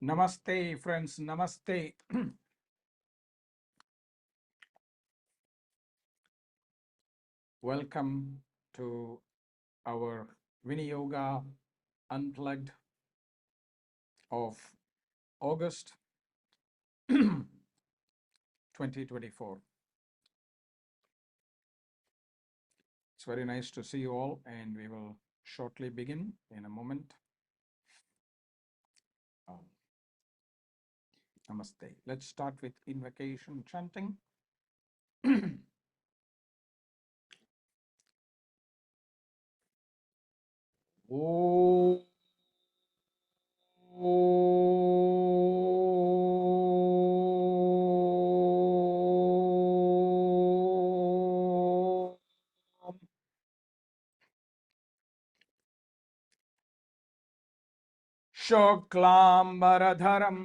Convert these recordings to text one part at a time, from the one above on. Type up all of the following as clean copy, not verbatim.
Namaste, friends. Namaste. Welcome to our Viniyoga Unplugged of August 2024. It's very nice to see you all, and we will shortly begin in a moment. Namaste. Let's start with invocation chanting. Om. Shuklambaradharam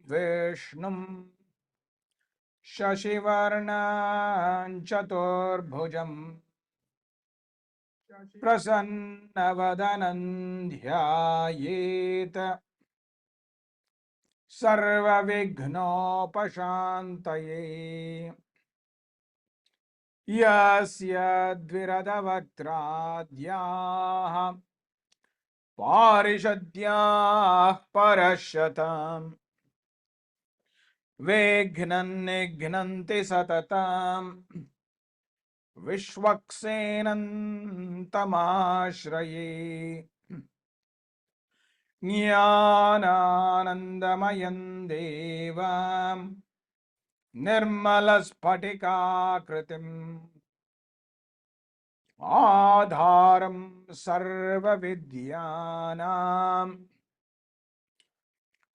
Vishnum Shashivarnam Chaturbhujam Prasannavadanam Dhyayet Sarvavighnopashantaye Yasya Dviradavaktradyah Parishadyah Parashatam Vighnannignanti Satatam Vishwaksenantamashraye Jnananandamayan Devam Nirmalaspatikakritim Adharam Sarvavidyanam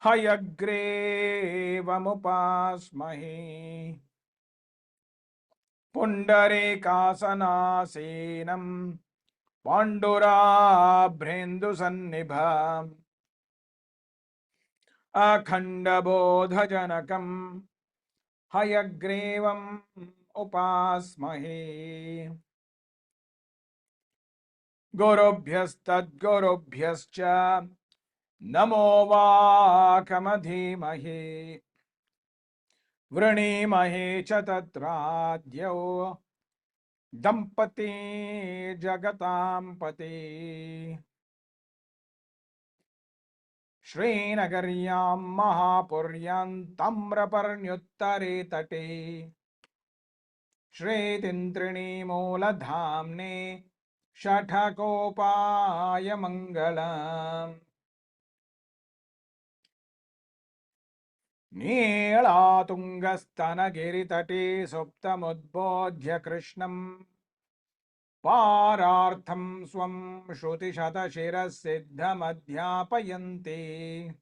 Hayagrevam Pundarikaasanasenam Pandurabhrendusannibham Akhandabodhajanakam Hayagrevam upasmahe Gurubhyastadgurubhyascha Namo Vakamadhimahe Vranimahe Chatatradyo Dampati Jagatampati Srinagaryam Mahapuryam Tamraparnyuttare Tate Shri Tintrini Mooladhamne Shathakopaya Mangalam Neelatungastanagiritate Suptamudbodhya Krishnam Parartham Swam Shrutishatashirasiddhamadhyapayanti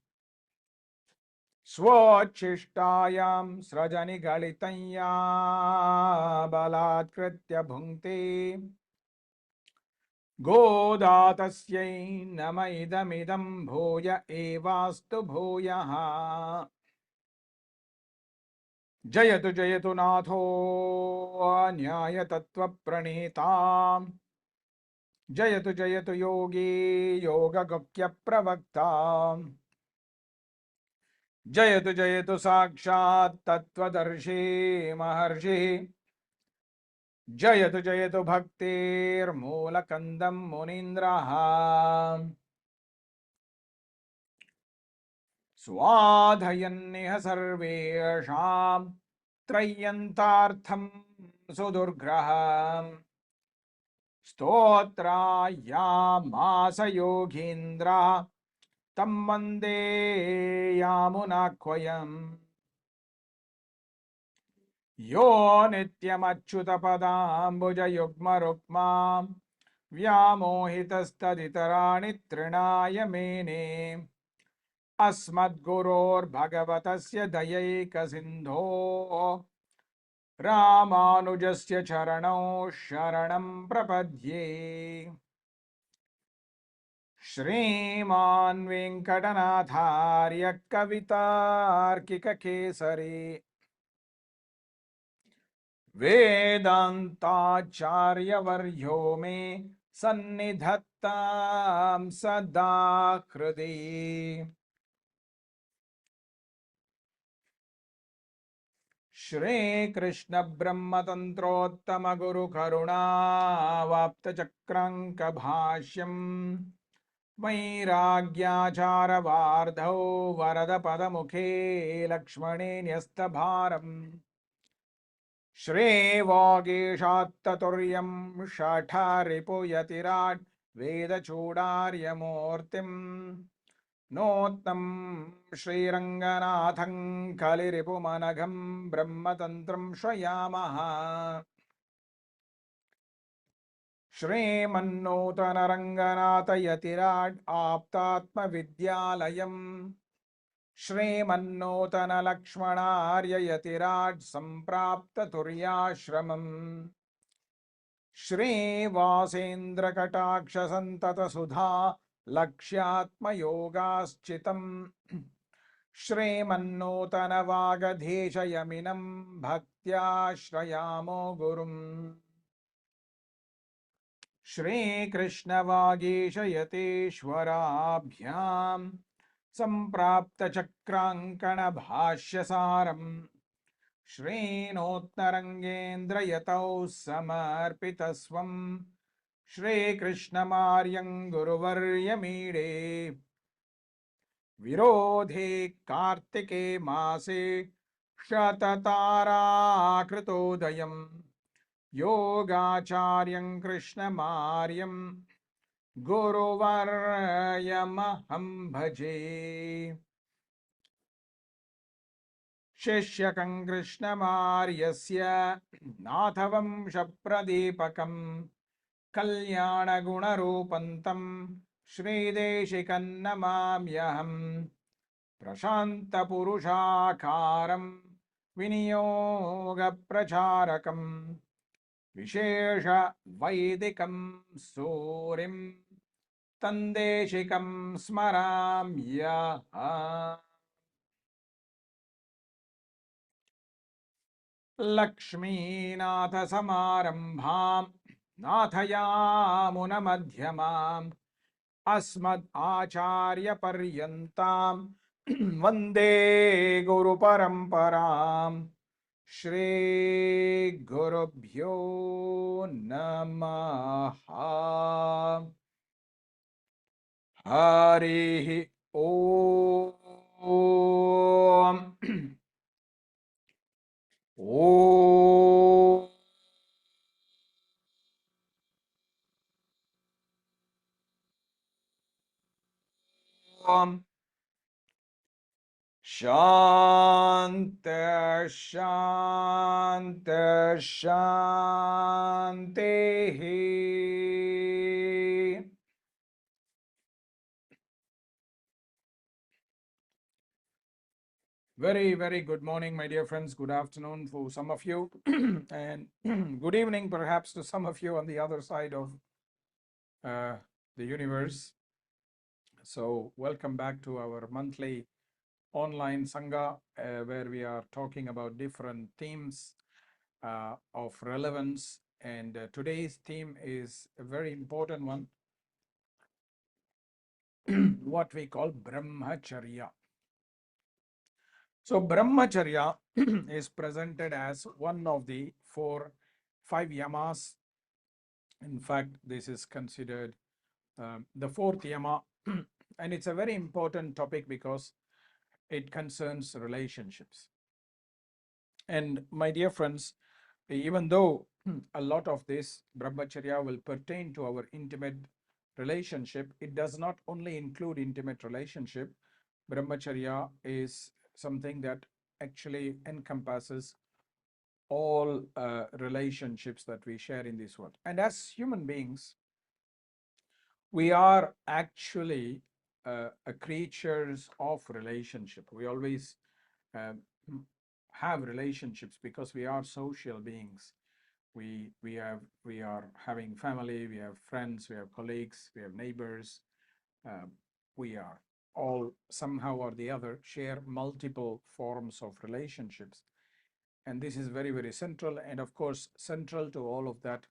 Swachistayam Srajani Galitanya Balatkritya Bhunkte Godatasyai Nama idamidam Bhoya evastu Bhoyaha Jayatu Jayatu Natho Nyaya Tattva Pranita Jayatu Jayatu Yogi Yoga Gokya Pravakta Jayatu Jayatu Sakshat Tattvadarshi Maharshi Jayatu Jayatu Bhaktir Moolakandam Munindraha Swadhayanniha Sarvesham Trayantartham Sudurgraham Stotra Yamasa Yogindra Tammande Yamunakvayam Yo Nityamachyutapadambuja Yugma Rukma Vyamohitastaditarani Trinaya Mene Asmadguror Bhagavatasya Dayayika Sindho Ramanujasya Charanau Sharanam Prapadye Shriman Venkatanatharya Kavitarkika Kesari Vedantacharya Varyo me Sannidhattam Sada Hridi Shri Krishna Brahma Tantrottama Guru Karuna Vapta Chakranka Bhashyam Vairagyachara Vardhau Varada Padamukhe Lakshmane Nyastabharam Shri Vagishattaturyam Shatharipu Yatirat Veda Chodarya Murtim Nottam Shri Ranganatham Kaliripu Managam Brahmatantram Shayamaha Shri Mannotana Ranganatha Yatirat Aptatma Vidyalayam Shri Mannotana Lakshmanarya Yatirat Samprapta Turyashramam Shri Vasendra Kataksha Santata Sudha Lakshyatma Yogaschitam Shri Mannotana Vagadesha Yaminam Bhaktya Shrayamo Gurum Shri Krishna Vagesha Yateshwarabhyam Samprapta Chakrankana Bhashyasaram Shri Notnarangendra Yatau Samarpitaswam Shri Krishnamaryam Guruvaryamide Virodhe Kartike Mase Shatatara Kritodayam Yogacharyam Krishnamaryam Guruvaryamaham Bhaje Shishyakam Krishnamaryasya Nathavamshapradeepakam Kalyana Gunarupantam Shrideshikam Namamyaham Prashanta Purushakaram Viniyoga Pracharakam Vishesha Vaidikam Surim Tandeshikam Smaramyaha Lakshminatha Samarambham Nathayamuna Madhyamam Asmad Acharya Paryantam Vande Guru Paramparam Shri Gurubhyo Namaha Harihi Om Om Shanta Shanta Shanti. Very good morning, my dear friends. Good afternoon for some of you, and good evening, perhaps, to some of you on the other side of the universe. So, welcome back to our monthly online Sanga, where we are talking about different themes of relevance. And today's theme is a very important one, what we call Brahmacharya. So, Brahmacharya is presented as one of the five yamas. In fact, this is considered the fourth yama, and it's a very important topic because it concerns relationships. And my dear friends, even though a lot of this Brahmacharya will pertain to our intimate relationship, it does not only include intimate relationship. Brahmacharya is something that actually encompasses all relationships that we share in this world. And as human beings, we are actually creatures of relationship. We always uh, have relationships because we are social beings. We are having family, we have friends, we have colleagues, we have neighbors. We are all somehow or the other share multiple forms of relationships, and this is very central. And of course, central to all of that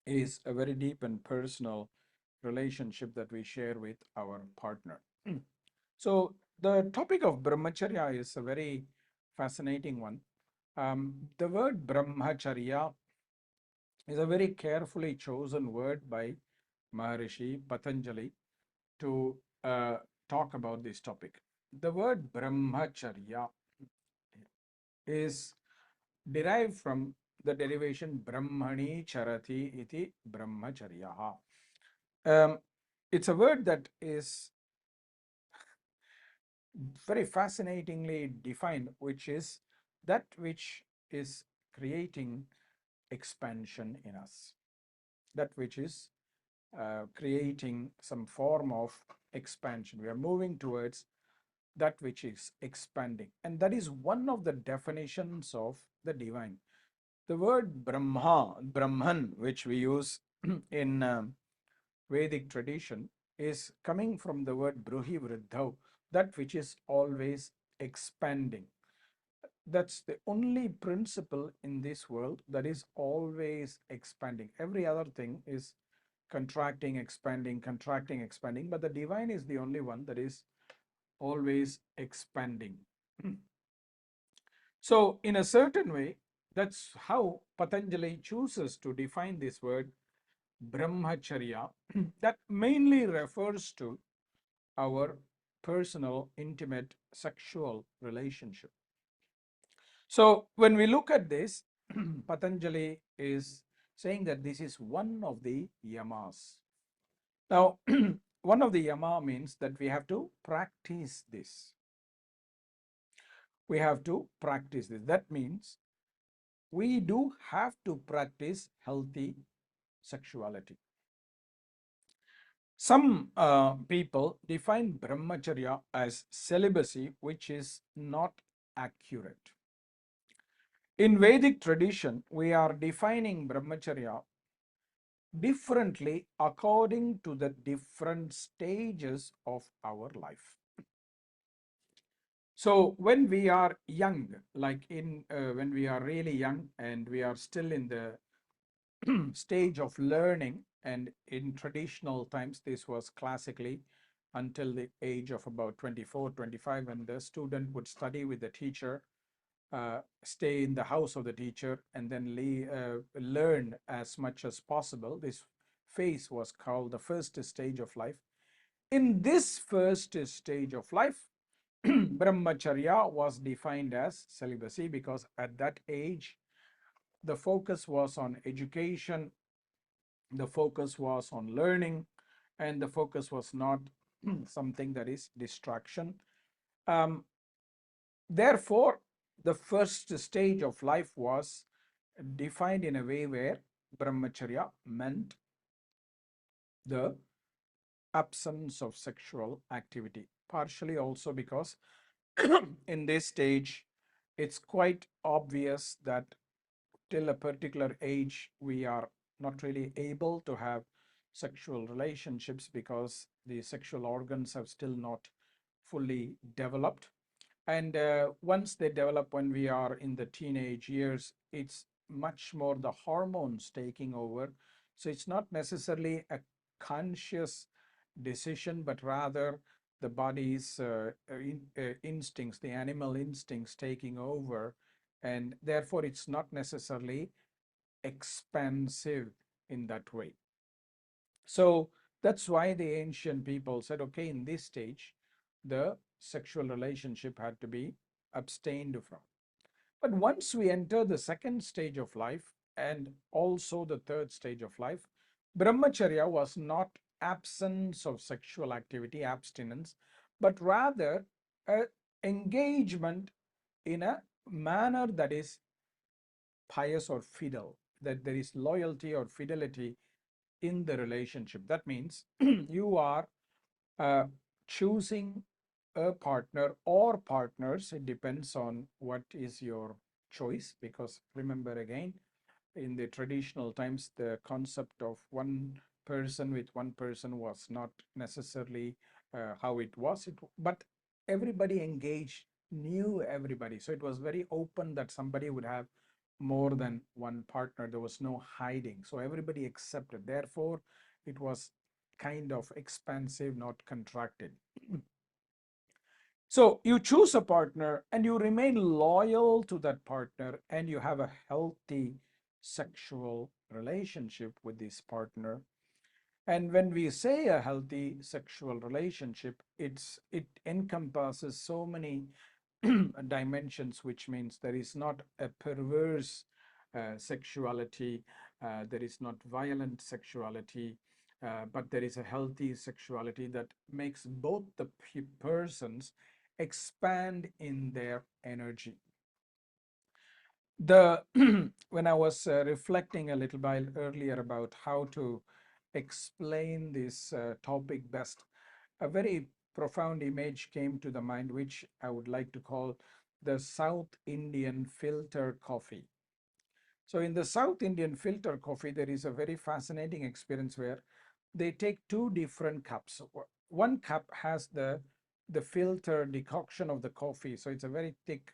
is a very deep and personal relationship that we share with our partner. So the topic of brahmacharya is a very fascinating one. The word Brahmacharya is a very carefully chosen word by Maharishi Patanjali to talk about this topic. The word Brahmacharya is derived from the derivation Brahmani Charati iti Brahmacharya. It's a word that is very fascinatingly defined, which is that which is creating expansion in us, that which is creating some form of expansion. We are moving towards that which is expanding. And that is one of the definitions of the divine. The word Brahman, which we use in Vedic tradition, is coming from the word Bruhi Vriddhav, that which is always expanding. That's the only principle in this world that is always expanding. Every other thing is contracting, expanding, but the divine is the only one that is always expanding. So, in a certain way, that's how Patanjali chooses to define this word Brahmacharya, that mainly refers to our personal, intimate, sexual relationship. So, when we look at this, Patanjali is saying that this is one of the yamas. Now, one of the yama means that we have to practice this. We have to practice this. That means we do have to practice healthy sexuality. Some people define brahmacharya as celibacy, which is not accurate. In Vedic tradition, we are defining brahmacharya differently according to the different stages of our life. So when we are young, like when we are really young and we are still in the stage of learning, and in traditional times, this was classically until the age of about 24, 25, when the student would study with the teacher, stay in the house of the teacher, and then learn as much as possible. This phase was called the first stage of life. In this first stage of life, Brahmacharya was defined as celibacy because at that age, the focus was on education, the focus was on learning, and the focus was not something that is distraction. Um, Therefore, the first stage of life was defined in a way where Brahmacharya meant the absence of sexual activity, partially also because in this stage, it's quite obvious that till a particular age, we are not really able to have sexual relationships because the sexual organs have still not fully developed. And once they develop, when we are in the teenage years, it's much more the hormones taking over. So it's not necessarily a conscious decision, but rather the body's instincts, the animal instincts taking over. And therefore, it's not necessarily expansive in that way. So that's why the ancient people said, okay, in this stage, the sexual relationship had to be abstained from. But once we enter the second stage of life and also the third stage of life, brahmacharya was not absence of sexual activity, abstinence, but rather a engagement in a manner that is pious or fidel, that there is loyalty or fidelity in the relationship. That means you are uh, choosing a partner or partners. It depends on what is your choice, because remember again, in the traditional times, the concept of one person with one person was not necessarily how it was. But everybody engaged, knew everybody. So it was very open that somebody would have more than one partner. There was no hiding. So everybody accepted. Therefore, it was kind of expansive, not contracted. So you choose a partner and you remain loyal to that partner, and you have a healthy sexual relationship with this partner. And when we say a healthy sexual relationship, it encompasses so many dimensions, which means there is not a perverse sexuality, there is not violent sexuality, but there is a healthy sexuality that makes both the persons expand in their energy. The when I was reflecting a little while earlier about how to explain this topic best, a very profound image came to the mind, which I would like to call the South Indian filter coffee. So in the South Indian filter coffee, there is a very fascinating experience where they take two different cups. One cup has the filter decoction of the coffee, so it's a very thick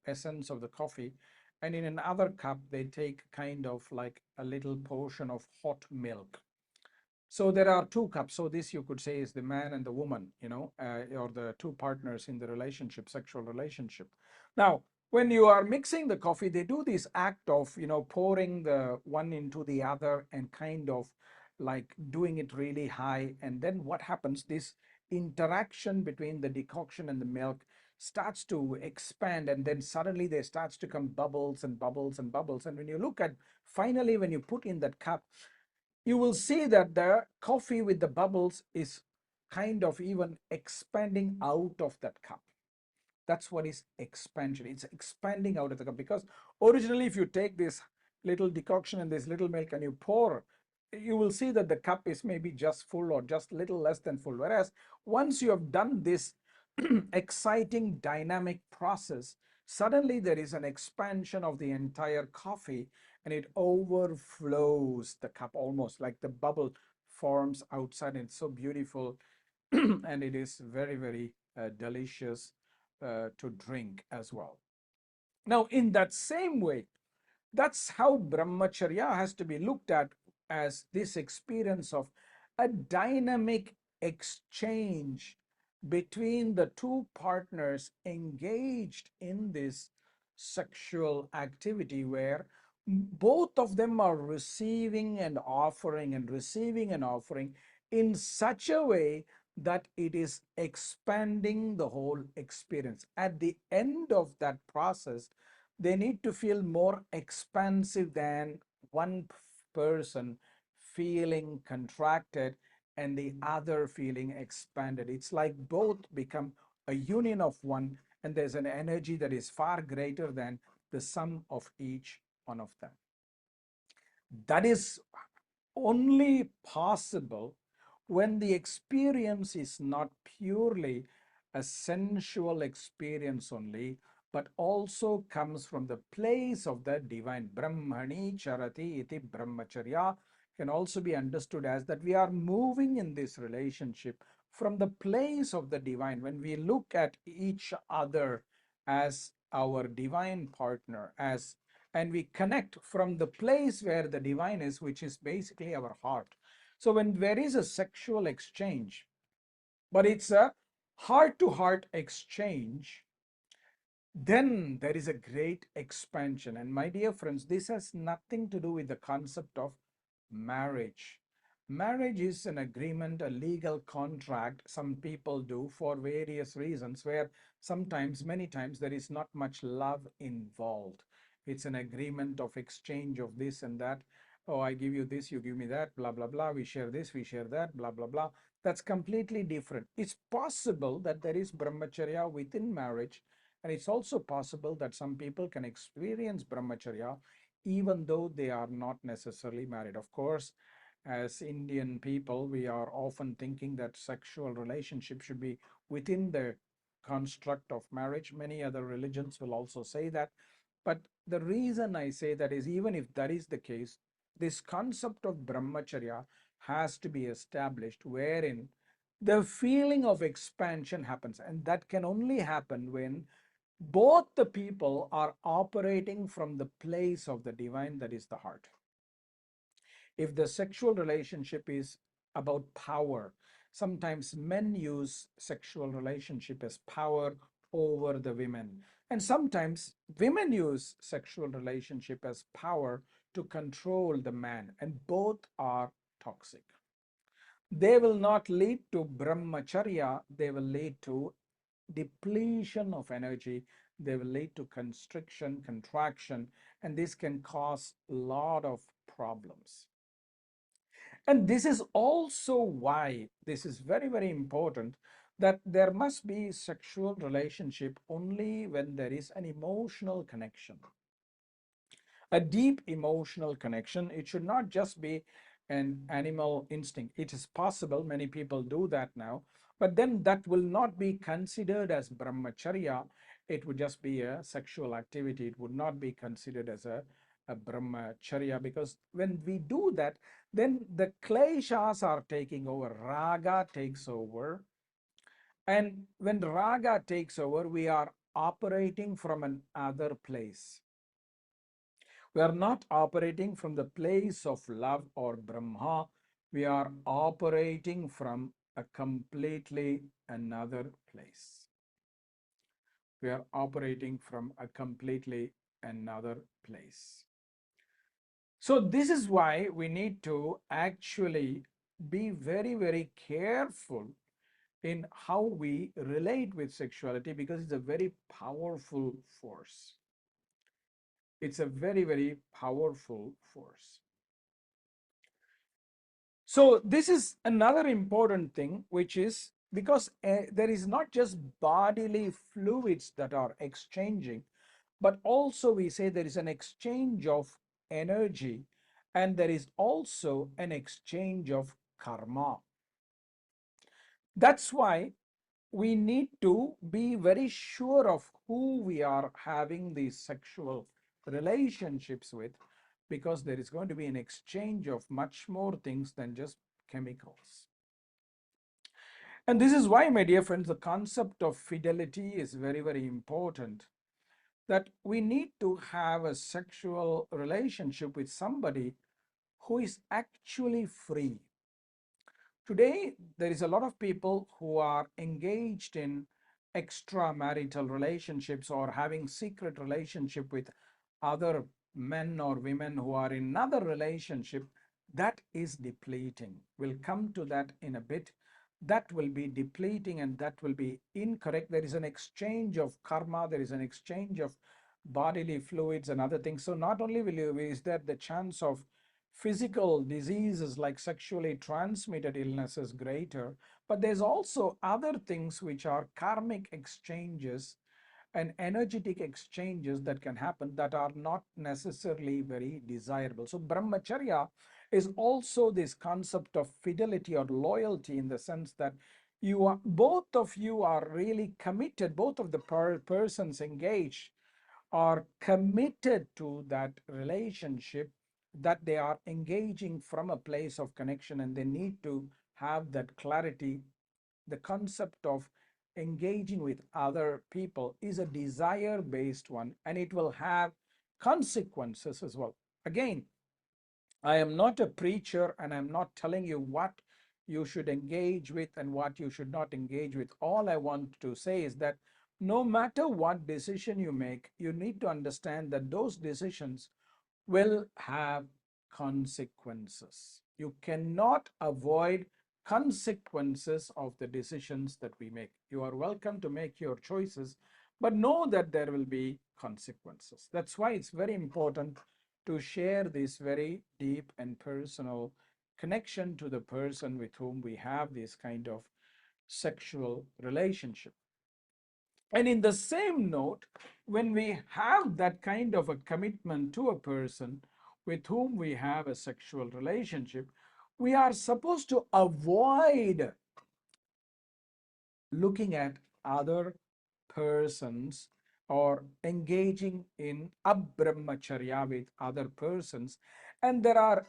essence of the coffee. And in another cup, they take kind of like a little portion of hot milk. So there are two cups. So this you could say is the man and the woman, or the two partners in the relationship, sexual relationship. Now, when you are mixing the coffee, they do this act of, pouring the one into the other and kind of like doing it really high. And then what happens? This interaction between the decoction and the milk starts to expand, and then suddenly there starts to come bubbles and bubbles and bubbles. And when you look at finally, when you put in that cup, you will see that the coffee with the bubbles is kind of even expanding out of that cup. That's what is expansion. It's expanding out of the cup, because originally if you take this little decoction and this little milk and you pour, you will see that the cup is maybe just full or just little less than full. Whereas once you have done this exciting dynamic process, suddenly there is an expansion of the entire coffee, and it overflows the cup, almost like the bubble forms outside. And it's so beautiful and it is very, very delicious to drink as well. Now, in that same way, that's how brahmacharya has to be looked at, as this experience of a dynamic exchange between the two partners engaged in this sexual activity, where both of them are receiving and offering and receiving and offering in such a way that it is expanding the whole experience. At the end of that process, they need to feel more expansive than one person feeling contracted and the other feeling expanded. It's like both become a union of one, and there's an energy that is far greater than the sum of each one of them. That is only possible when the experience is not purely a sensual experience only, but also comes from the place of the divine. Brahmani charati iti brahmacharya can also be understood as that we are moving in this relationship from the place of the divine. When we look at each other as our divine partner, and we connect from the place where the divine is, which is basically our heart. So when there is a sexual exchange, but it's a heart to heart exchange, then there is a great expansion. And my dear friends, this has nothing to do with the concept of marriage. Marriage is an agreement, a legal contract some people do for various reasons, where sometimes, many times, there is not much love involved. It's an agreement of exchange of this and that. Oh, I give you this, you give me that, blah, blah, blah. We share this, we share that, blah, blah, blah. That's completely different. It's possible that there is brahmacharya within marriage, and it's also possible that some people can experience brahmacharya even though they are not necessarily married. Of course, as Indian people, we are often thinking that sexual relationship should be within the construct of marriage. Many other religions will also say that. But the reason I say that is, even if that is the case, this concept of brahmacharya has to be established, wherein the feeling of expansion happens. And that can only happen when both the people are operating from the place of the divine, that is the heart. If the sexual relationship is about power, Sometimes men use sexual relationship as power over the women. And sometimes women use sexual relationship as power to control the man. And both are toxic. They will not lead to brahmacharya, they will lead to depletion of energy, they will lead to constriction, contraction, and this can cause a lot of problems. And this is also why this is very, very important that there must be sexual relationship only when there is an emotional connection, a deep emotional connection. It should not just be an animal instinct. It is possible, many people do that now, but then that will not be considered as brahmacharya. It would just be a sexual activity. It would not be considered as a brahmacharya, because when we do that, then the kleshas are taking over, raga takes over. And when raga takes over, we are operating from another place. We are not operating from the place of love or Brahma. We are operating from a completely another place. We are operating from a completely another place. So this is why we need to actually be very, very careful in how we relate with sexuality, because it's a very powerful force. It's a very, very powerful force. So this is another important thing, which is because there is not just bodily fluids that are exchanging, but also we say there is an exchange of energy, and there is also an exchange of karma. That's why we need to be very sure of who we are having these sexual relationships with, because there is going to be an exchange of much more things than just chemicals. And this is why, my dear friends, the concept of fidelity is very, very important. That we need to have a sexual relationship with somebody who is actually free. Today, there is a lot of people who are engaged in extramarital relationships or having secret relationship with other men or women who are in another relationship. That is depleting. We'll come to that in a bit. That will be depleting and that will be incorrect. There is an exchange of karma, there is an exchange of bodily fluids and other things. So not only is there the chance of physical diseases like sexually transmitted illnesses greater, but there's also other things which are karmic exchanges and energetic exchanges that can happen that are not necessarily very desirable. So brahmacharya is also this concept of fidelity or loyalty, in the sense that you are, both of you are really committed, both of the persons engaged are committed to that relationship, that they are engaging from a place of connection, and they need to have that clarity. The concept of engaging with other people is a desire based one, and it will have consequences as well. Again, I am not a preacher and I'm not telling you what you should engage with and what you should not engage with. All I want to say is that no matter what decision you make, you need to understand that those decisions will have consequences. You cannot avoid consequences of the decisions that we make. You are welcome to make your choices, but know that there will be consequences. That's why it's very important to share this very deep and personal connection to the person with whom we have this kind of sexual relationship. And in the same note, when we have that kind of a commitment to a person with whom we have a sexual relationship, we are supposed to avoid looking at other persons or engaging in abrahmacharya with other persons. And there are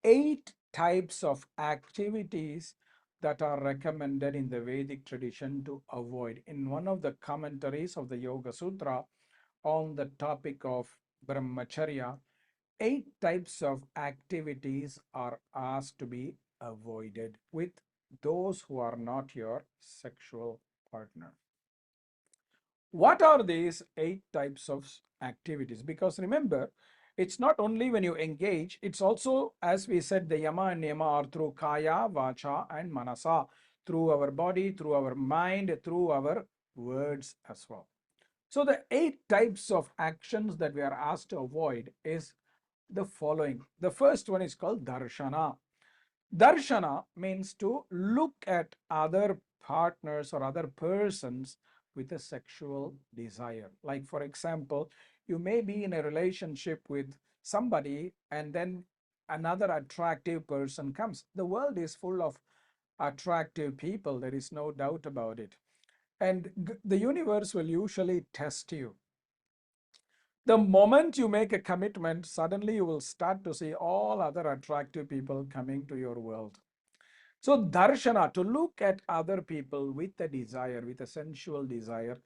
8 types of activities that are recommended in the Vedic tradition to avoid. In one of the commentaries of the Yoga Sutra on the topic of brahmacharya, 8 types of activities are asked to be avoided with those who are not your sexual partner. What are these 8 types of activities? Because remember, it's not only when you engage, it's also, as we said, the yama and niyama are through kaya, vacha, and manasa, through our body, through our mind, through our words as well. So the 8 types of actions that we are asked to avoid is the following. The first one is called darshana. Darshana means to look at other partners or other persons with a sexual desire. Like, for example, you may be in a relationship with somebody and then another attractive person comes. The world is full of attractive people, there is no doubt about it. And the universe will usually test you. The moment you make a commitment, suddenly you will start to see all other attractive people coming to your world. So darshana, to look at other people with a desire, with a sensual desire,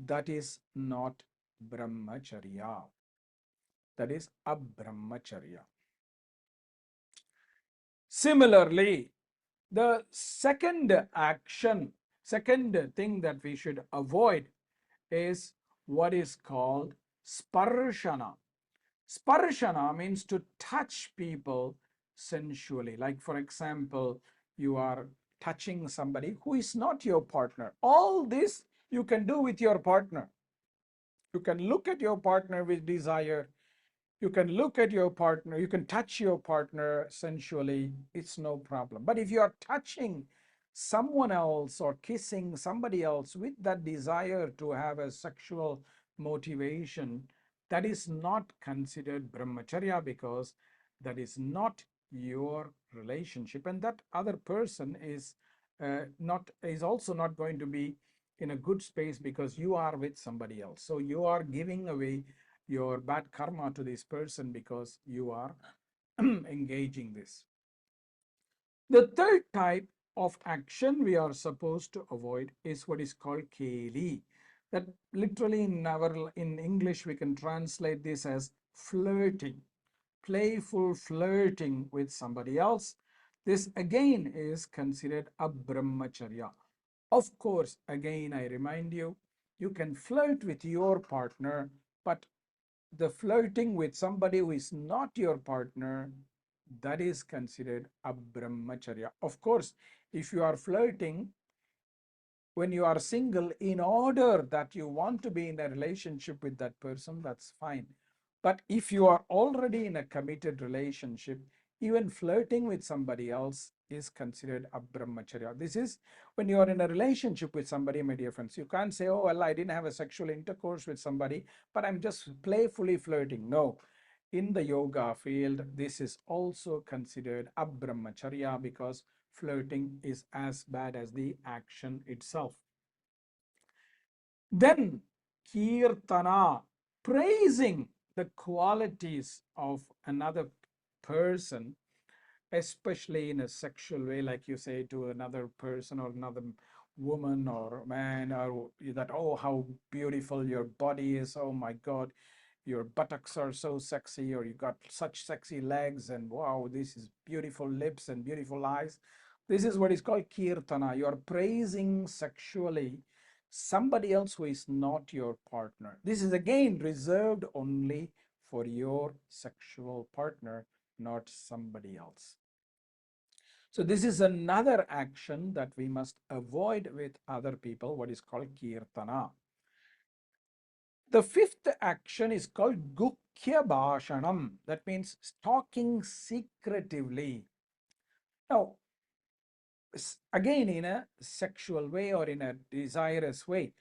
that is not brahmacharya. That is abrahmacharya. Similarly, the second action, second thing that we should avoid is what is called sparshana. Sparshana means to touch people sensually. Like, for example, you are touching somebody who is not your partner. All this you can do with your partner. You can look at your partner with desire. You can look at your partner, you can touch your partner sensually, it's no problem. But if you are touching someone else or kissing somebody else with that desire to have a sexual motivation, that is not considered brahmacharya, because that is not your relationship, and that other person is also not going to be in a good space because you are with somebody else. So you are giving away your bad karma to this person because you are engaging this. The third type of action we are supposed to avoid is what is called keli. That literally in English we can translate this as flirting, playful flirting with somebody else. This again is considered a brahmacharya. Of course, again I remind you, you can flirt with your partner, but the flirting with somebody who is not your partner, that is considered a brahmacharya. Of course, if you are flirting when you are single in order that you want to be in a relationship with that person, that's fine. But if you are already in a committed relationship, even flirting with somebody else is considered a brahmacharya. This is when you are in a relationship with somebody, my dear friends. You can't say, oh, well, I didn't have a sexual intercourse with somebody, but I'm just playfully flirting. No. In the yoga field, this is also considered a brahmacharya, because flirting is as bad as the action itself. Then kirtana, praising the qualities of another person, especially in a sexual way, like you say to another person or another woman or man, or that, oh, how beautiful your body is, oh my God, your buttocks are so sexy, or you got such sexy legs, and wow, this is beautiful lips and beautiful eyes. This is what is called kirtana. You are praising sexually somebody else who is not your partner. This is again reserved only for your sexual partner, not somebody else. So this is another action that we must avoid with other people, what is called kirtana. The fifth action is called gukhya bhashanam. That means talking secretively. Now, again, in a sexual way or in a desirous way,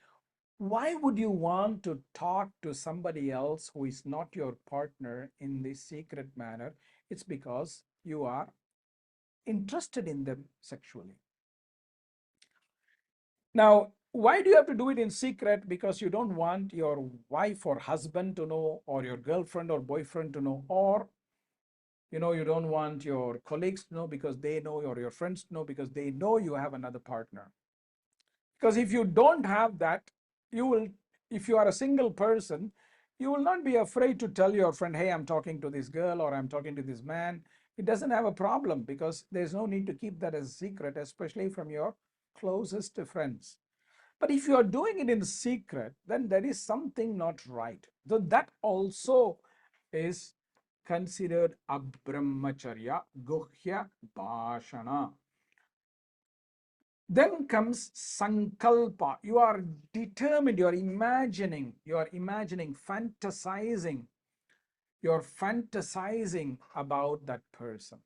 why would you want to talk to somebody else who is not your partner in this secret manner? It's because you are interested in them sexually. Now, why do you have to do it in secret? Because you don't want your wife or husband to know, or your girlfriend or boyfriend to know, or you don't want your colleagues to know because they know, or your friends to know because they know you have another partner. Because if you don't have that, if you are a single person, you will not be afraid to tell your friend, hey, I'm talking to this girl or I'm talking to this man. it doesn't have a problem, because there's no need to keep that as a secret, especially from your closest friends. But if you are doing it in secret, then there is something not right. So that also is considered abrahmacharya, guhya bhashana. Then comes sankalpa. You are determined, you are imagining, fantasizing. You're fantasizing about that person.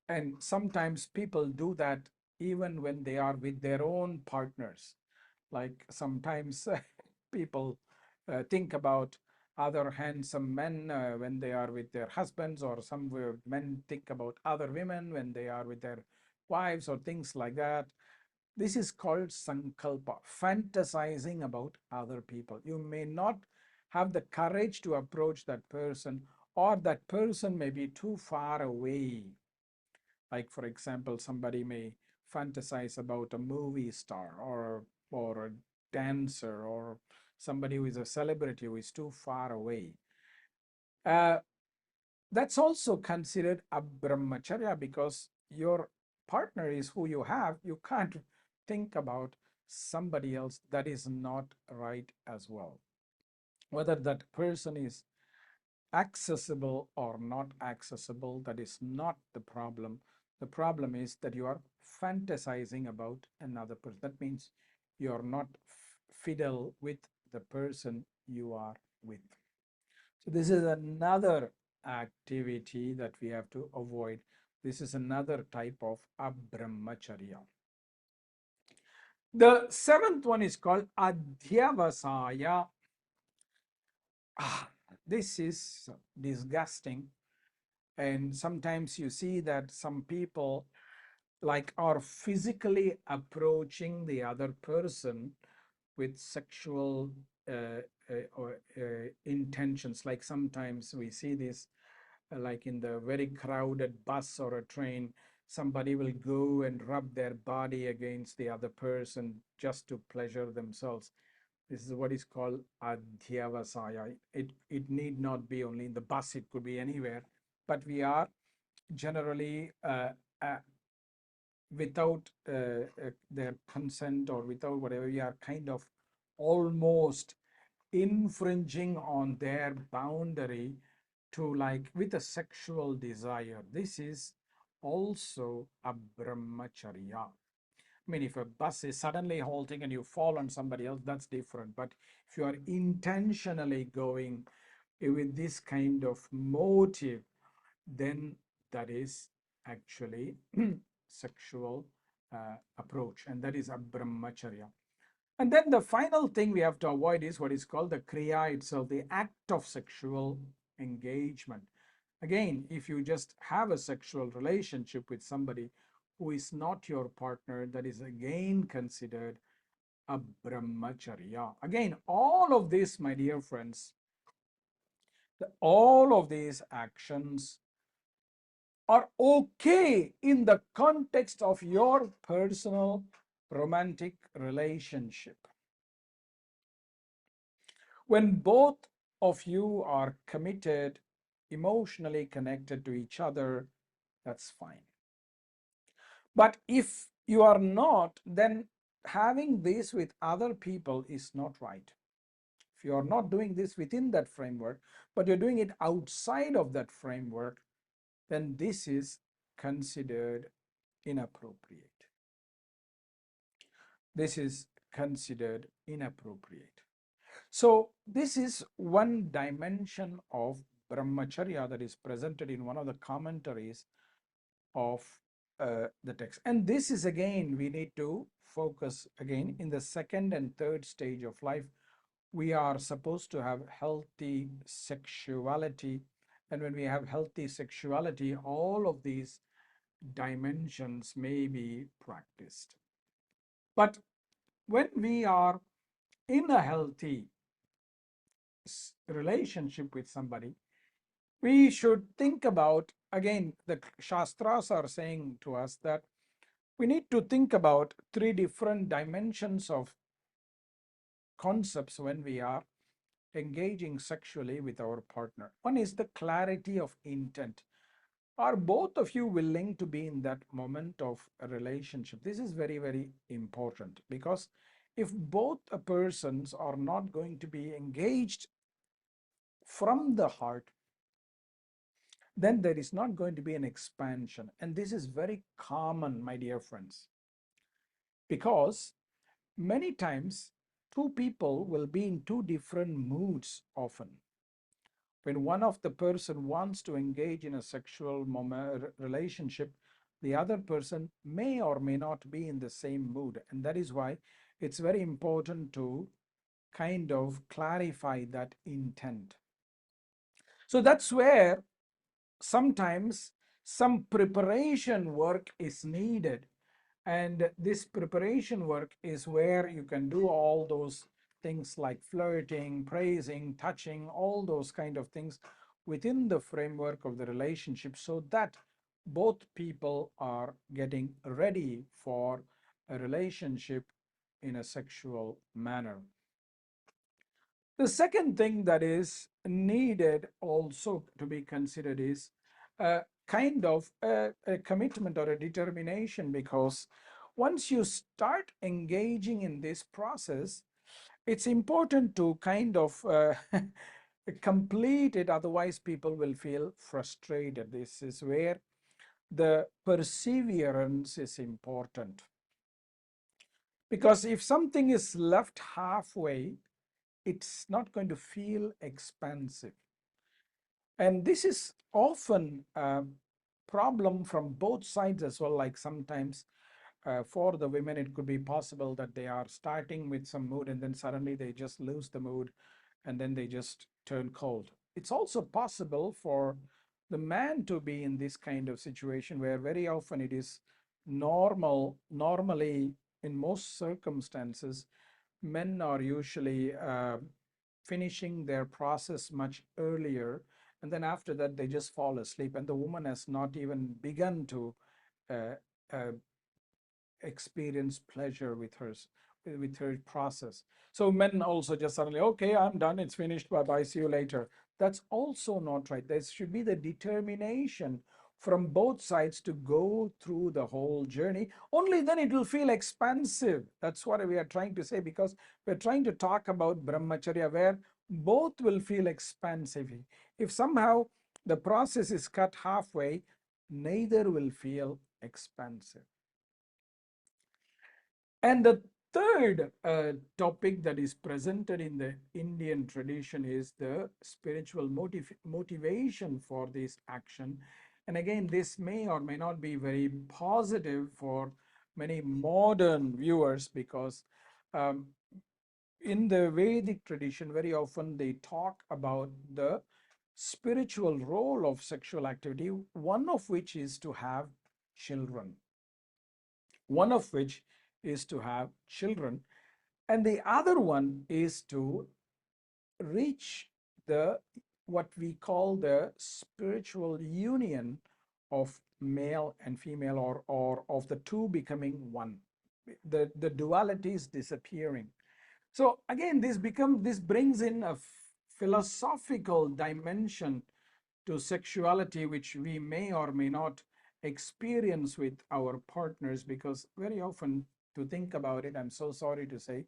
And sometimes people do that even when they are with their own partners. Like sometimes people think about other handsome men when they are with their husbands, or some men think about other women when they are with their wives, or things like that. This is called sankalpa, fantasizing about other people. You may not have the courage to approach that person, or that person may be too far away. Like, for example, somebody may fantasize about a movie star, or a dancer, or somebody who is a celebrity who is too far away. That's also considered a brahmacharya, because your partner is who you have. You can't think about somebody else. That is not right as well. Whether that person is accessible or not accessible, that is not the problem. The problem is that you are fantasizing about another person. That means you are not fidel with the person you are with. So this is another activity that we have to avoid. This is another type of abrahmacharya. The seventh one is called adhyavasaya. This is disgusting. And sometimes you see that some people like are physically approaching the other person with sexual intentions. Like sometimes we see this like in the very crowded bus or a train, somebody will go and rub their body against the other person just to pleasure themselves. This is what is called adhyavasaya. It need not be only in the bus, it could be anywhere. But we are generally without their consent, or without whatever, we are kind of almost infringing on their boundary to, like, with a sexual desire. This is also a brahmacharya. I mean, if a bus is suddenly halting and you fall on somebody else, that's different. But if you are intentionally going with this kind of motive, then that is actually sexual approach, and that is a brahmacharya. And then the final thing we have to avoid is what is called the kriya itself, the act of sexual engagement. Again, if you just have a sexual relationship with somebody who is not your partner, that is again considered a brahmacharya. Again, all of this, my dear friends, all of these actions are okay in the context of your personal romantic relationship. When both of you are committed, emotionally connected to each other, that's fine. But if you are not, then having this with other people is not right. If you are not doing this within that framework, but you're doing it outside of that framework, then this is considered inappropriate. This is considered inappropriate. So this is one dimension of brahmacharya that is presented in one of the commentaries of the text. And this is, again, we need to focus again in the second and third stage of life. We are supposed to have healthy sexuality. And when we have healthy sexuality, all of these dimensions may be practiced. But when we are in a healthy relationship with somebody, we should think about, again, the Shastras are saying to us that we need to think about three different dimensions of concepts when we are engaging sexually with our partner. One is the clarity of intent. Are both of you willing to be in that moment of a relationship? This is very, very important, because if both persons are not going to be engaged from the heart, then there is not going to be an expansion. And this is very common, my dear friends, because many times two people will be in two different moods often. When one of the person wants to engage in a sexual relationship, the other person may or may not be in the same mood. And that is why it's very important to kind of clarify that intent. So that's where sometimes some preparation work is needed. And this preparation work is where you can do all those things like flirting, praising, touching, all those kind of things within the framework of the relationship, so that both people are getting ready for a relationship in a sexual manner. The second thing that is needed also to be considered is a kind of a commitment or a determination, because once you start engaging in this process, it's important to kind of complete it, otherwise people will feel frustrated. This is where the perseverance is important, because if something is left halfway, it's not going to feel expansive. And this is often a problem from both sides as well. Like sometimes for the women, it could be possible that they are starting with some mood and then suddenly they just lose the mood and then they just turn cold. It's also possible for the man to be in this kind of situation, where very often it is normally in most circumstances, men are usually finishing their process much earlier, and then after that they just fall asleep, and the woman has not even begun to uh, uh, experience pleasure with her process. So men also just suddenly, okay, I'm done, it's finished, bye bye, see you later. That's also not right. There should be the determination from both sides to go through the whole journey. Only then it will feel expansive. That's what we are trying to say, because we're trying to talk about brahmacharya, where both will feel expansive. If somehow the process is cut halfway, neither will feel expansive. And the third topic that is presented in the Indian tradition is the spiritual motivation for this action. And again, this may or may not be very positive for many modern viewers, because um, in the Vedic tradition, very often they talk about the spiritual role of sexual activity, one of which is to have children. One of which is to have children, and the other one is to reach the what we call the spiritual union of male and female, or of the two becoming one. The duality is disappearing. So again, this brings in a philosophical dimension to sexuality, which we may or may not experience with our partners, because very often, to think about it, I'm so sorry to say,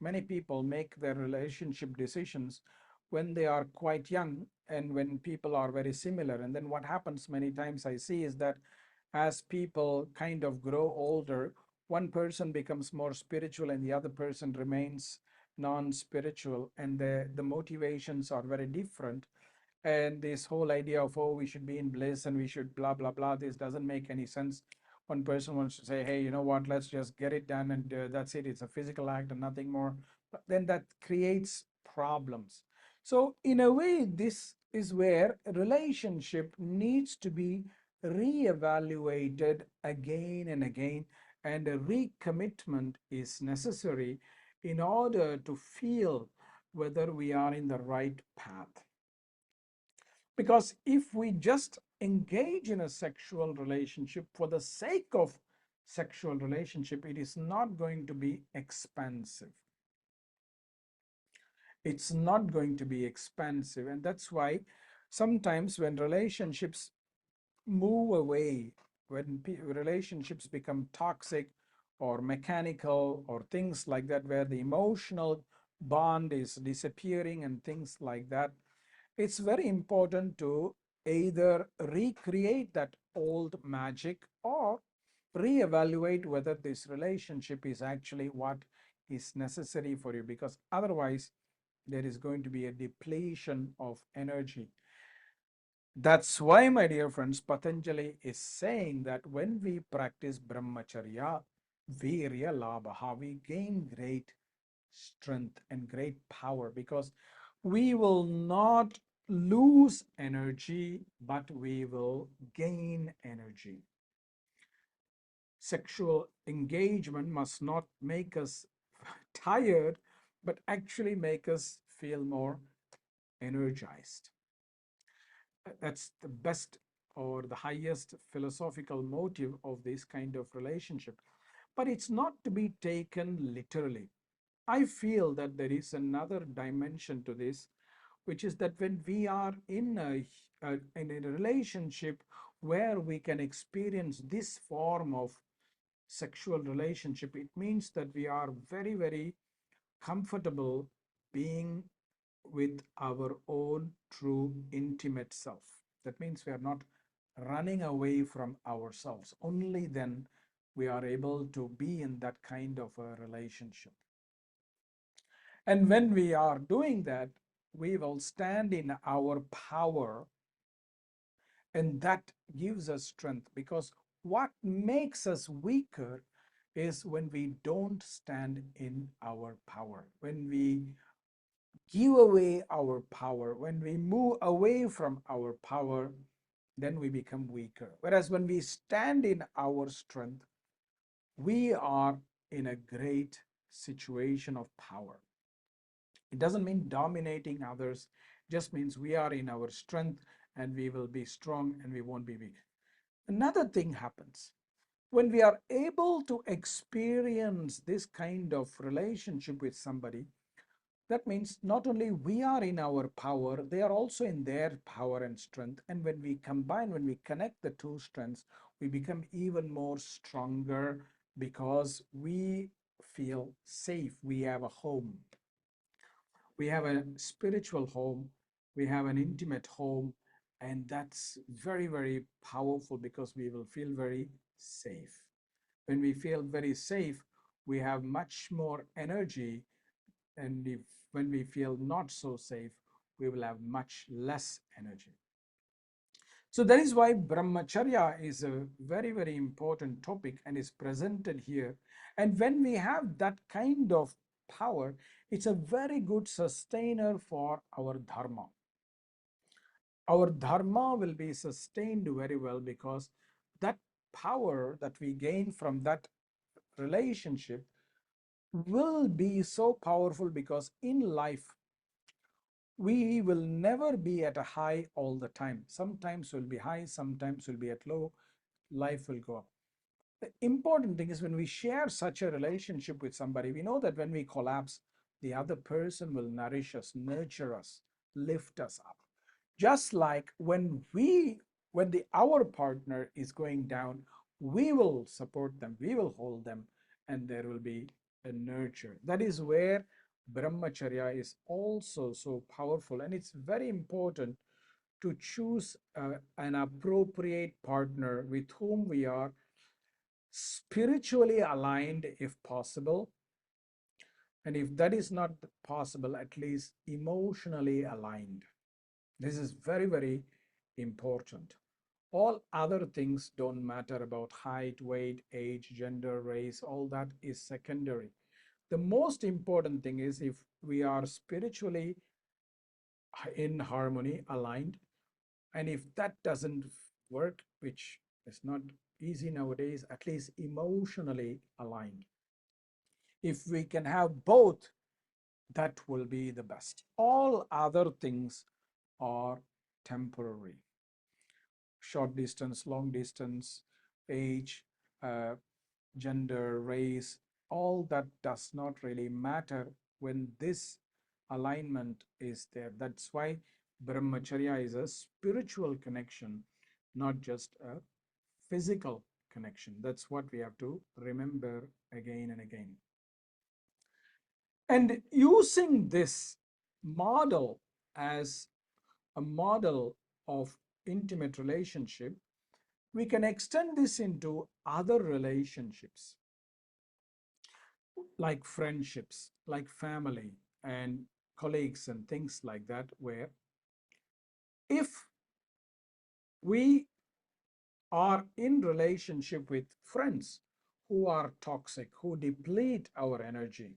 many people make their relationship decisions when they are quite young and when people are very similar. And then what happens many times I see is that as people kind of grow older, one person becomes more spiritual and the other person remains non-spiritual, and the motivations are very different. And this whole idea of, oh, we should be in bliss and we should blah blah blah, this doesn't make any sense. One person wants to say, hey, you know what, let's just get it done, and that's it, it's a physical act and nothing more. But then that creates problems. So in a way, this is where a relationship needs to be re-evaluated again and again, and a recommitment is necessary in order to feel whether we are in the right path. Because if we just engage in a sexual relationship for the sake of sexual relationship, it is not going to be expansive. It's not going to be expansive. And that's why sometimes when relationships move away, when relationships become toxic or mechanical or things like that, where the emotional bond is disappearing and things like that, it's very important to either recreate that old magic or reevaluate whether this relationship is actually what is necessary for you, because otherwise there is going to be a depletion of energy. That's why, my dear friends, Patanjali is saying that when we practice brahmacharya, virya labha, we gain great strength and great power, because we will not lose energy, but we will gain energy. Sexual engagement must not make us tired, but actually make us feel more energized. That's the best or the highest philosophical motive of this kind of relationship. But it's not to be taken literally. I feel that there is another dimension to this, which is that when we are in a relationship where we can experience this form of sexual relationship, it means that we are very, very comfortable being with our own true intimate self. That means we are not running away from ourselves. Only then we are able to be in that kind of a relationship. And when we are doing that, we will stand in our power, and that gives us strength, because what makes us weaker is when we don't stand in our power, when we give away our power, when we move away from our power, then we become weaker. Whereas when we stand in our strength, we are in a great situation of power. It doesn't mean dominating others, it just means we are in our strength and we will be strong and we won't be weak. Another thing happens when we are able to experience this kind of relationship with somebody. That means not only we are in our power, they are also in their power and strength. And when we combine, when we connect the two strengths, we become even more stronger, because we feel safe. We have a home. We have a spiritual home. We have an intimate home. And that's very, very powerful, because we will feel very safe. When we feel very safe, we have much more energy, and if when we feel not so safe, we will have much less energy. So that is why brahmacharya is a very, very important topic and is presented here. And when we have that kind of power, it's a very good sustainer for our dharma. Our dharma will be sustained very well, because that power that we gain from that relationship will be so powerful, because in life we will never be at a high all the time. Sometimes we'll be high, sometimes we'll be at low. Life will go up. The important thing is when we share such a relationship with somebody, we know that when we collapse, the other person will nourish us, nurture us, lift us up. Just like when our partner is going down, we will support them, we will hold them, and there will be a nurture. That is where brahmacharya is also so powerful, and it's very important to choose an appropriate partner with whom we are spiritually aligned if possible, and if that is not possible, at least emotionally aligned. This is very, very important. All other things don't matter about height, weight, age, gender, race, all that is secondary. The most important thing is if we are spiritually in harmony, aligned, and if that doesn't work, which is not easy nowadays, at least emotionally aligned. If we can have both, that will be the best. All other things are temporary. Short distance, long distance, age, uh, gender, race, all that does not really matter when this alignment is there. That's why brahmacharya is a spiritual connection, not just a physical connection. That's what we have to remember again and again. And using this model as a model of intimate relationship, we can extend this into other relationships like friendships, like family and colleagues and things like that, where if we are in relationship with friends who are toxic, who deplete our energy,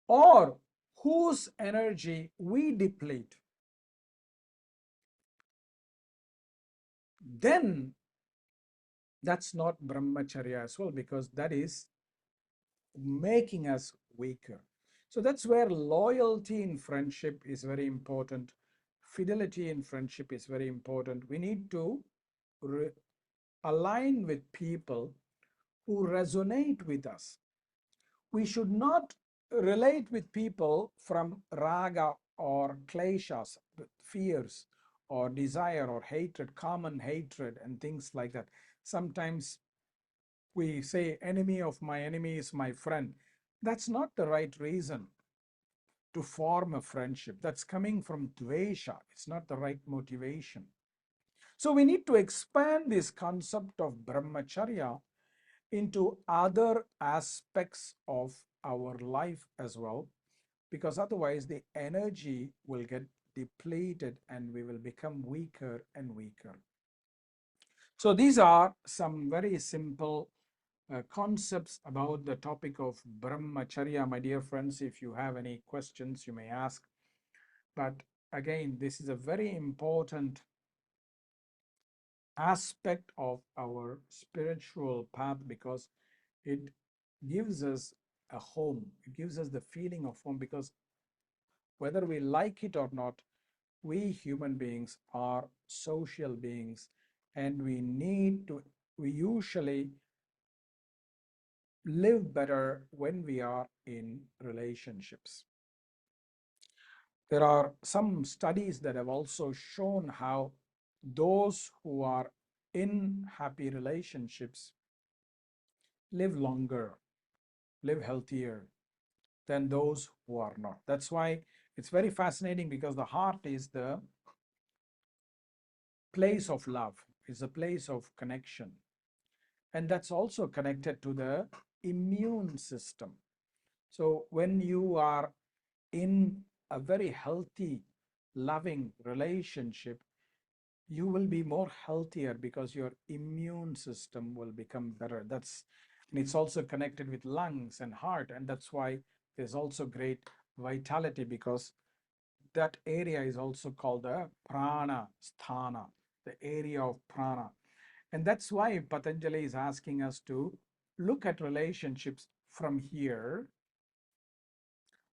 or whose energy we deplete, then that's not brahmacharya as well, because that is making us weaker. So that's where loyalty in friendship is very important. Fidelity in friendship is very important. We need to align with people who resonate with us. We should not relate with people from raga or kleshas, fears or desire or hatred, common hatred and things like that. Sometimes we say enemy of my enemy is my friend. That's not the right reason to form a friendship. That's coming from dvesha. It's not the right motivation. So we need to expand this concept of brahmacharya into other aspects of our life as well, because otherwise the energy will get depleted and we will become weaker and weaker. So these are some very simple concepts about the topic of brahmacharya. My dear friends, if you have any questions, you may ask. But again, this is a very important aspect of our spiritual path, because it gives us a home. It gives us the feeling of home, because whether we like it or not, we human beings are social beings, and we usually live better when we are in relationships. There are some studies that have also shown how those who are in happy relationships live longer, live healthier than those who are not. That's why it's very fascinating, because the heart is the place of love, is a place of connection. And that's also connected to the immune system. So when you are in a very healthy, loving relationship, you will be more healthier because your immune system will become better. And it's also connected with lungs and heart, and that's why there's also great vitality, because that area is also called the prana sthana, the area of prana. And that's why Patanjali is asking us to look at relationships from here,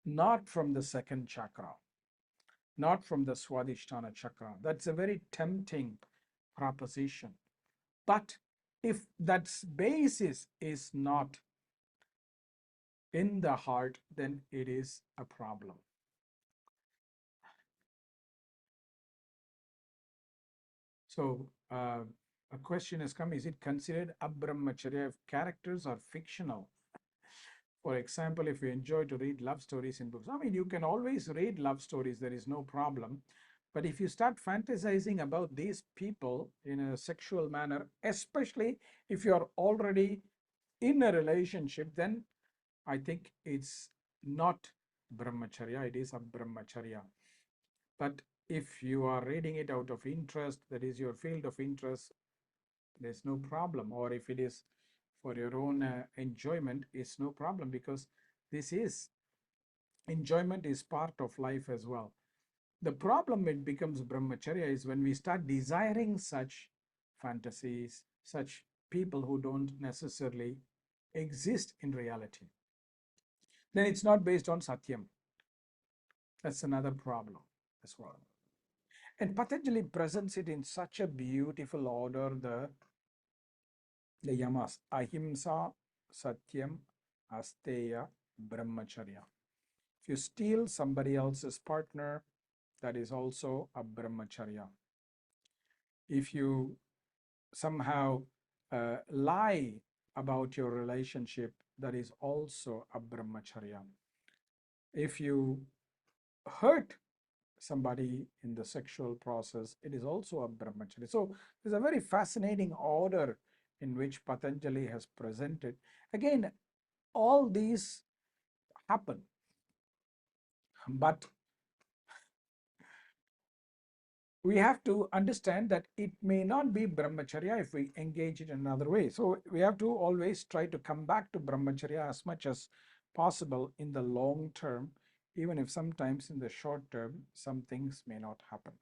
not from the second chakra, not from the Swadhisthana chakra. That's a very tempting proposition. But if that basis is not in the heart, then it is a problem. So a question has come, is it considered abrahmacharya if characters are fictional? For example, if you enjoy to read love stories in books, I mean, you can always read love stories, there is no problem. But if you start fantasizing about these people in a sexual manner, especially if you're already in a relationship, then I think it's not brahmacharya, it is a brahmacharya. But if you are reading it out of interest, that is your field of interest, there's no problem. Or if it is for your own enjoyment, it's no problem, because this is enjoyment is part of life as well. The problem it becomes brahmacharya is when we start desiring such fantasies, such people who don't necessarily exist in reality. Then it's not based on satyam. That's another problem as well. And Patanjali presents it in such a beautiful order, the yamas: ahimsa, satyam, asteya, brahmacharya. If you steal somebody else's partner, that is also a brahmacharya. If you somehow lie about your relationship, that is also a brahmacharya. If you hurt somebody in the sexual process, it is also a brahmacharya. So there's a very fascinating order in which Patanjali has presented. Again, all these happen, but we have to understand that it may not be brahmacharya if we engage it in another way. So we have to always try to come back to brahmacharya as much as possible in the long term, even if sometimes in the short term some things may not happen.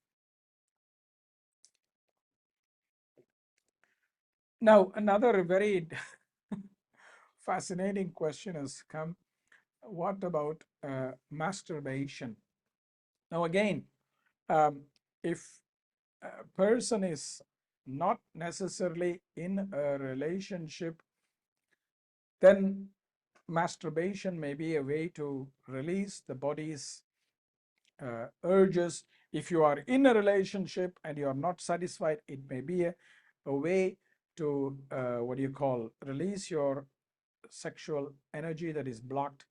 Now another very fascinating question has come. What about masturbation? Now again, if a person is not necessarily in a relationship, then masturbation may be a way to release the body's urges. If you are in a relationship and you are not satisfied, it may be a way to release your sexual energy that is blocked.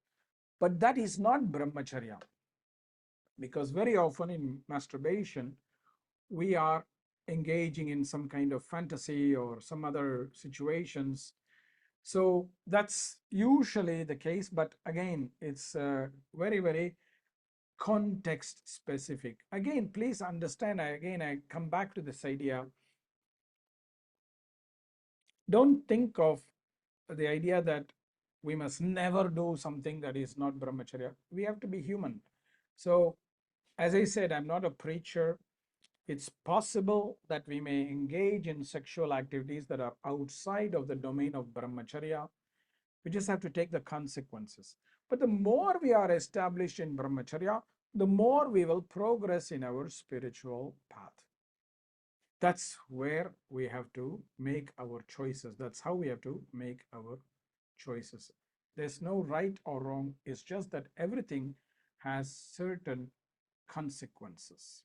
But that is not brahmacharya, because very often in masturbation we are engaging in some kind of fantasy or some other situations. So that's usually the case, but again, it's very, very context specific. Again, please understand, I come back to this idea. Don't think of the idea that we must never do something that is not brahmacharya. We have to be human. So, as I said, I'm not a preacher. It's possible that we may engage in sexual activities that are outside of the domain of brahmacharya. We just have to take the consequences. But the more we are established in brahmacharya, the more we will progress in our spiritual path. That's where we have to make our choices. That's how we have to make our choices. There's no right or wrong. It's just that everything has certain consequences.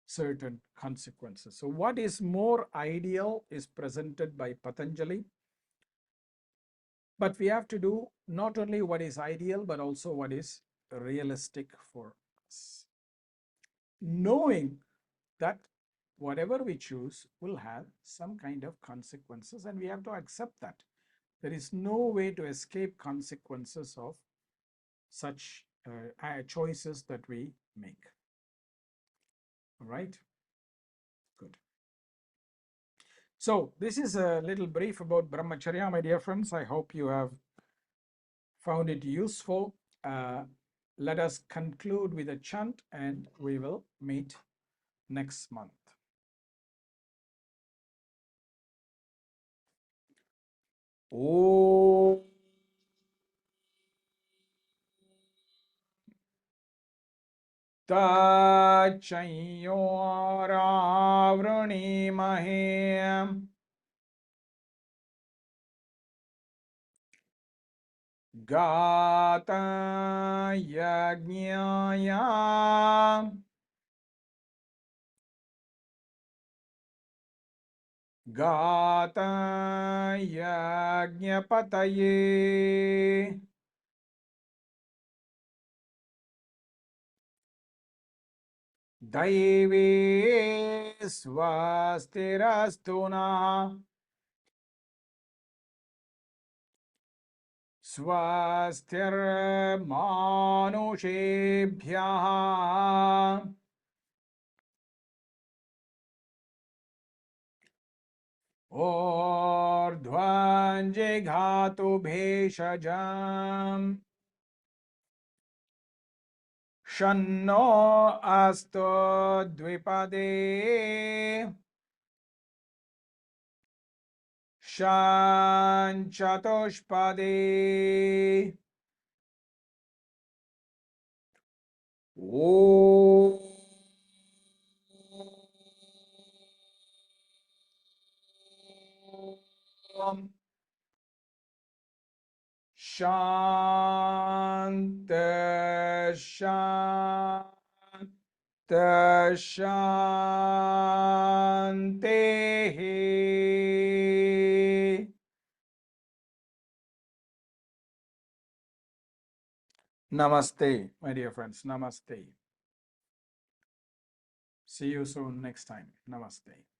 Certain consequences. So what is more ideal is presented by Patanjali. But we have to do not only what is ideal, but also what is realistic for us. Knowing that whatever we choose will have some kind of consequences, and we have to accept that. There is no way to escape consequences of such choices that we make. All right? Good. So this is a little brief about brahmacharya, my dear friends. I hope you have found it useful. Let us conclude with a chant and we will meet next month. Om Tachayyoravruಣಿmahe Gata Yajñaya Gata Yajñapataye Daive Swastirastuna Swastirmanushebhyah Ordhvanjighattu bheshajam Shanno astu dvipade Shanchatushpade Om Shanti Shantehi. Namaste, my dear friends. Namaste. See you soon next time. Namaste.